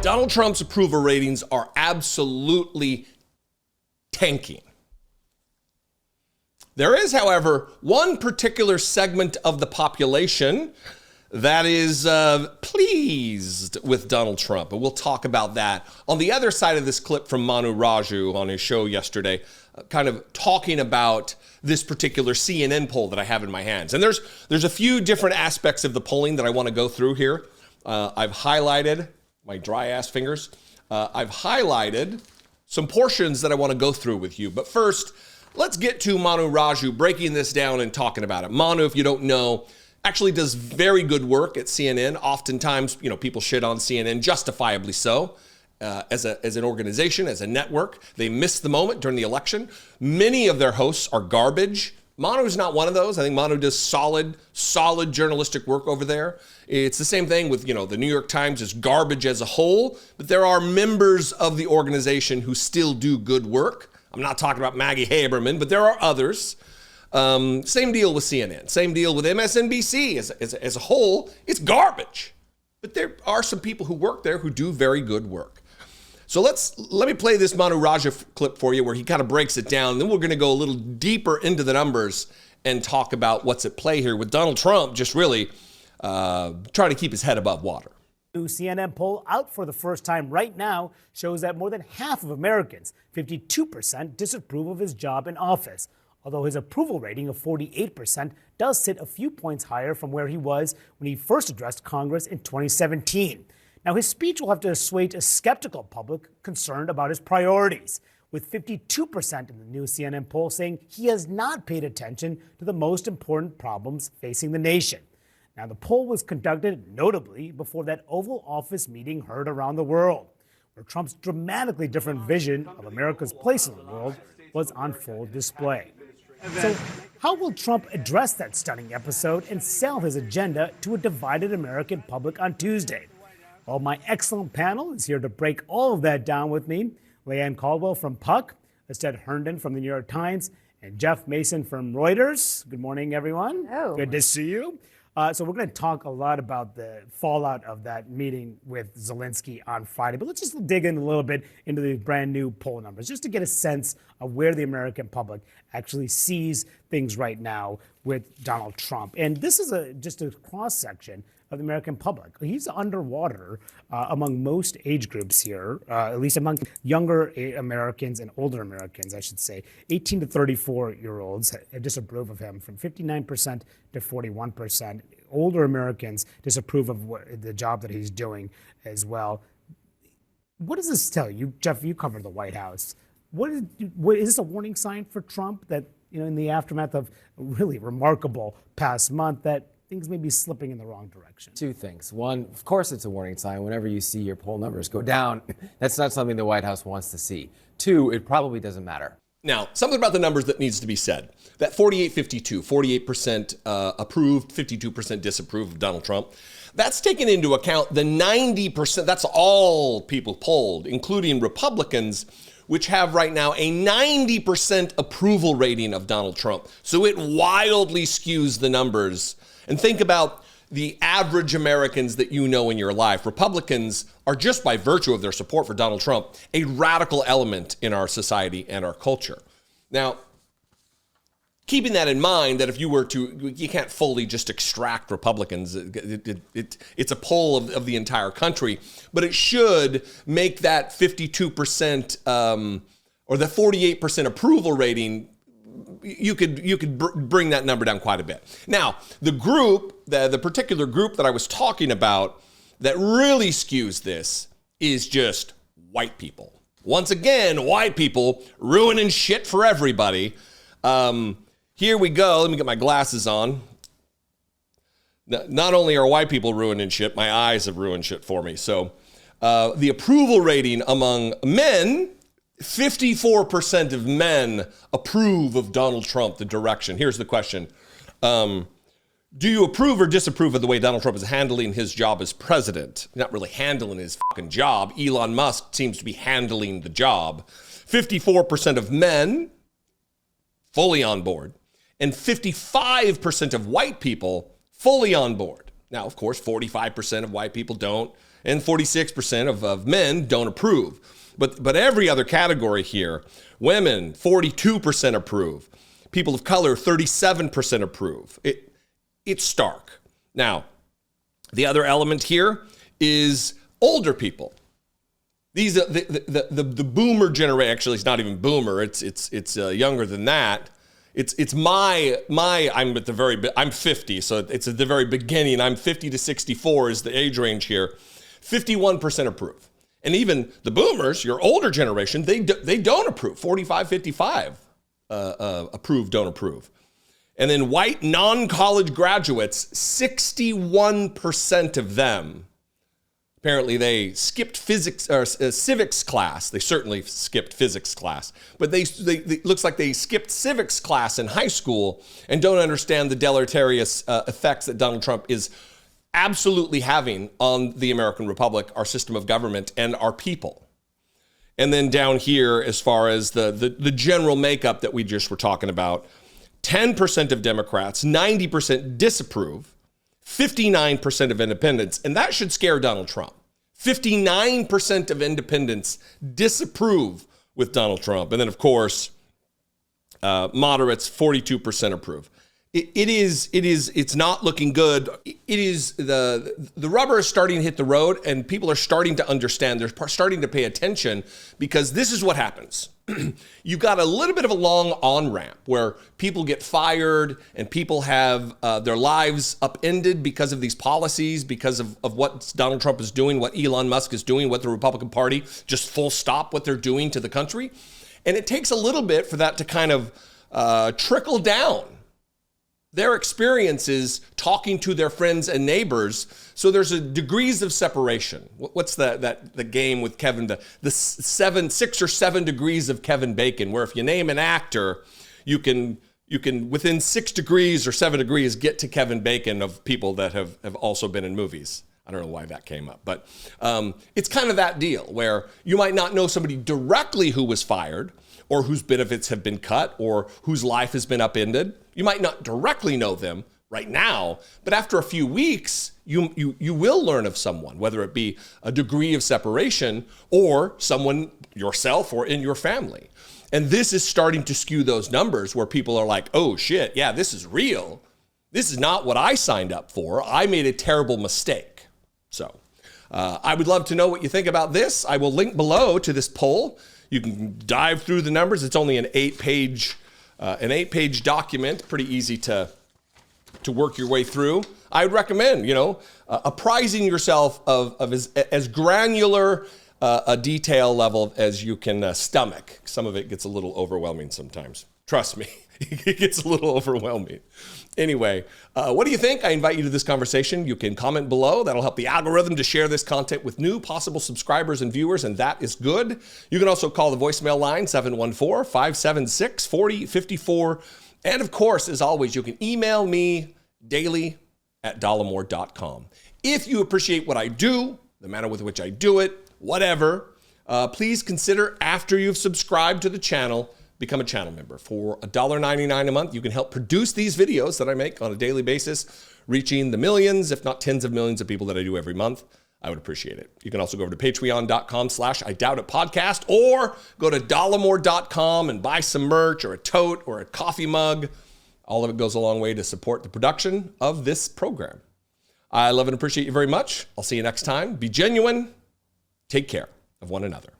Donald Trump's approval ratings are absolutely tanking. There is, however, one particular segment of the population that is pleased with Donald Trump, and we'll talk about that on the other side of this clip from Manu Raju on his show yesterday, kind of talking about this particular CNN poll that I have in my hands. And there's a few different aspects of the polling that I want to go through here. I've highlighted my dry ass fingers. I've highlighted some portions that I want to go through with you. But first, let's get to Manu Raju breaking this down and talking about it. Manu, if you don't know, actually does very good work at CNN. Oftentimes, people shit on CNN, justifiably so. As an organization, as a network, they missed the moment during the election. Many of their hosts are garbage. Manu's not one of those. I think Manu does solid journalistic work over there. It's the same thing with, the New York Times is garbage as a whole, but there are members of the organization who still do good work. I'm not talking about Maggie Haberman, but there are others. Same deal with CNN. Same deal with MSNBC. As a whole, it's garbage. But there are some people who work there who do very good work. So let me play this Manu Raju clip for you where he kind of breaks it down. And then we're going to go a little deeper into the numbers and talk about what's at play here with Donald Trump just really trying to keep his head above water. New CNN poll out for the first time right now shows that more than half of Americans, 52%, disapprove of his job in office, although his approval rating of 48% does sit a few points higher from where he was when he first addressed Congress in 2017. Now, his speech will have to assuage a skeptical public concerned about his priorities, with 52% in the new CNN poll saying he has not paid attention to the most important problems facing the nation. Now, the poll was conducted notably before that Oval Office meeting heard around the world, where Trump's dramatically different vision of America's place in the world was on full display. So, how will Trump address that stunning episode and sell his agenda to a divided American public on Tuesday? Well, my excellent panel is here to break all of that down with me. Leanne Caldwell from Puck, Estelle Herndon from the New York Times, and Jeff Mason from Reuters. Good morning, everyone. Hello. Good to see you. So we're going to talk a lot about the fallout of that meeting with Zelensky on Friday. But let's just dig in a little bit into the brand new poll numbers, just to get a sense of where the American public actually sees things right now with Donald Trump. And this is just a cross-section of the American public. He's underwater among most age groups here, at least among younger Americans and older Americans, I should say. 18 to 34-year-olds disapprove of him from 59% to 41%. Older Americans disapprove of the job that he's doing as well. What does this tell you? Jeff, you cover the White House. Is this a warning sign for Trump that, in the aftermath of a really remarkable past month, that things may be slipping in the wrong direction? Two things. One, of course, it's a warning sign. Whenever you see your poll numbers go down, that's not something the White House wants to see. Two, it probably doesn't matter. Now, something about the numbers that needs to be said. That 48-52, 48% approved, 52% disapprove of Donald Trump. That's taken into account the 90%, that's all people polled, including Republicans, which have right now a 90% approval rating of Donald Trump. So it wildly skews the numbers. And think about the average Americans that you know in your life. Republicans are, just by virtue of their support for Donald Trump, a radical element in our society and our culture. Now, keeping that in mind, that if you were to, you can't fully just extract Republicans. It's a poll of the entire country, but it should make that 52% or the 48% approval rating. You could bring that number down quite a bit. Now, the group, the particular group that I was talking about that really skews this is just white people. Once again, white people ruining shit for everybody. Here we go. Let me get my glasses on. Not only are white people ruining shit, my eyes have ruined shit for me. So the approval rating among men, 54% of men approve of Donald Trump, the direction. Here's the question. Do you approve or disapprove of the way Donald Trump is handling his job as president? Not really handling his fucking job. Elon Musk seems to be handling the job. 54% of men fully on board, and 55% of white people fully on board. Now, of course, 45% of white people don't, and 46% of men don't approve. But every other category here, women, 42% approve. People of color, 37% approve. It's stark. Now, the other element here is older people. These are the boomer generation. Actually, it's not even boomer. It's younger than that. It's my I'm 50, so it's at the very beginning. I'm 50 to 64 is the age range here. 51% approve. And even the boomers, your older generation, they don't approve. 45, 55 approve, don't approve. And then white non-college graduates, 61% of them, apparently they skipped physics or civics class. They certainly skipped physics class, but they looks like they skipped civics class in high school and don't understand the deleterious effects that Donald Trump is absolutely having on the American Republic, our system of government, and our people. And then down here, as far as the general makeup that we just were talking about, 10% of Democrats, 90% disapprove, 59% of independents, and that should scare Donald Trump. 59% of independents disapprove with Donald Trump. And then, of course, moderates, 42% approve. It's not looking good. It is the rubber is starting to hit the road, and people are starting to understand. They're starting to pay attention, because this is what happens. You've got a little bit of a long on-ramp where people get fired and people have their lives upended because of these policies, because of what Donald Trump is doing, what Elon Musk is doing, what the Republican Party, just full stop what they're doing to the country. And it takes a little bit for that to kind of trickle down their experiences talking to their friends and neighbors. So there's degrees of separation. What's the game with Kevin, the 6 or 7 degrees of Kevin Bacon, where if you name an actor, you can within 6 degrees or 7 degrees get to Kevin Bacon of people that have also been in movies. I don't know why that came up, but it's kind of that deal where you might not know somebody directly who was fired, or whose benefits have been cut, or whose life has been upended. You might not directly know them right now, but after a few weeks, you will learn of someone, whether it be a degree of separation or someone yourself or in your family. And this is starting to skew those numbers where people are like, oh shit, yeah, this is real. This is not what I signed up for. I made a terrible mistake. So I would love to know what you think about this. I will link below to this poll. You can dive through the numbers. It's only an 8-page document, pretty easy to work your way through. I would recommend, apprising yourself of as granular a detail level as you can stomach. Some of it gets a little overwhelming sometimes. Trust me, it gets a little overwhelming. Anyway, what do you think? I invite you to this conversation. You can comment below. That'll help the algorithm to share this content with new possible subscribers and viewers, and that is good. You can also call the voicemail line, 714-576-4054. And of course, as always, you can email me daily at dollemore.com. If you appreciate what I do, the manner with which I do it, whatever, please consider, after you've subscribed to the channel, become a channel member. For $1.99 a month, you can help produce these videos that I make on a daily basis, reaching the millions, if not tens of millions of people that I do every month. I would appreciate it. You can also go over to patreon.com/IDoubtItPodcast, or go to dollemore.com and buy some merch or a tote or a coffee mug. All of it goes a long way to support the production of this program. I love and appreciate you very much. I'll see you next time. Be genuine. Take care of one another.